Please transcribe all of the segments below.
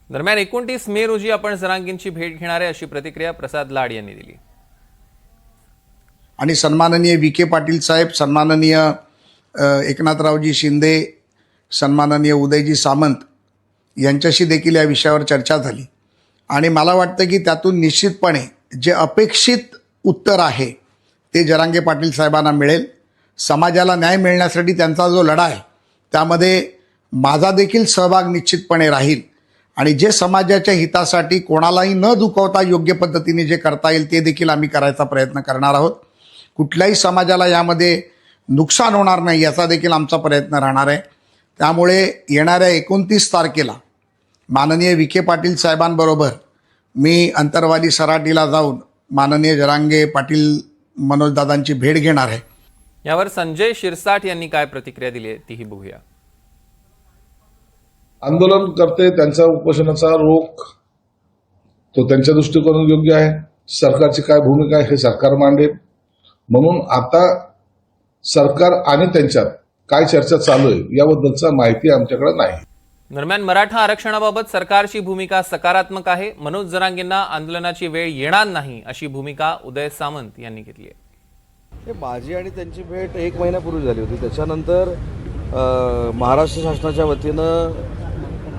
दरम्यान 29 मे रोजी आपण जरांगेंची भेट घेणार आहे अशी प्रतिक्रिया प्रसाद लाड यांनी दिली। आणि सन्माननीय विखे पाटील साहेब, सन्माननीय एकनाथरावजी शिंदे, सन्माननीय उदयजी सामंत यांच्याशी देखील या विषयावर चर्चा झाली आणि मला वाटतं की त्यातून निश्चितपणे जे अपेक्षित उत्तर आहे ते जरांगे पाटील साहेबांना मिळेल। समाजाला न्याय मिळण्यासाठी त्यांचा जो लढा आहे त्यामध्ये माझा देखील सहभाग निश्चितपणे राहील आणि जे समाजाच्या हितासाठी कोणालाही न दुखवता योग्य पद्धतीने जे करता येईल ते देखील आम्ही करायचा प्रयत्न करणार आहोत। कुठल्याही समाजाला यामध्ये नुकसान होणार नाही याचा देखील आमचा प्रयत्न राहणार आहे। त्यामुळे येणाऱ्या 29 तारखेला माननीय विखे पाटील साहेबांबरोबर मी अंतरवाली सराटीला जाऊन माननीय जरांगे पाटील मनोजदादांची भेट घेणार आहे। यावर संजय शिरसाट यांनी काय प्रतिक्रिया दिली आहे तीही बघूया। आंदोलन करते त्यांचा उपोषणाचा रोख तो त्यांच्या दृष्टिकोनातून योग्य आहे। सरकारची काय भूमिका आहे हे सरकार मांडेल, म्हणून आता सरकार आणि त्यांच्यात काय चर्चा चालू आहे याबद्दलचा माहिती आमच्याकडे नाही। दरम्यान मराठा आरक्षणाबाबत सरकारची भूमिका सकारात्मक आहे। मनोज जरांगेंना आंदोलनाची वेळ येणार नाही अशी भूमिका उदय सामंत यांनी घेतली आहे। माझी आणि त्यांची भेट 1 महिन्यापूर्वी झाली होती। त्याच्यानंतर महाराष्ट्र शासनाच्या वतीनं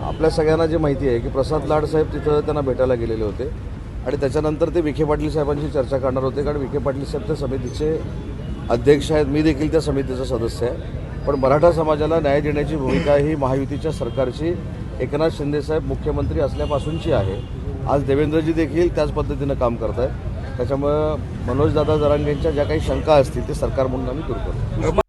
आपल्या सगळ्यांना जी माहिती आहे की प्रसाद लाड साहेब तिथं त्यांना भेटायला गेलेले होते आणि त्याच्यानंतर ते विखे पाटील साहेबांशी चर्चा करणार होते, कारण विखे पाटील साहेब त्या समितीचे अध्यक्ष आहेत, मी देखील त्या समितीचा सदस्य आहे। पण मराठा समाजाला न्याय देण्याची भूमिका ही महायुतीच्या सरकारची एकनाथ शिंदे साहेब मुख्यमंत्री असल्यापासूनची आहे। आज देवेंद्रजी देखील त्याच पद्धतीनं काम करत आहेत। त्याच्यामुळे मनोजदादा जरांगेंच्या ज्या काही शंका असतील ते सरकार म्हणून आम्ही दूर करतो।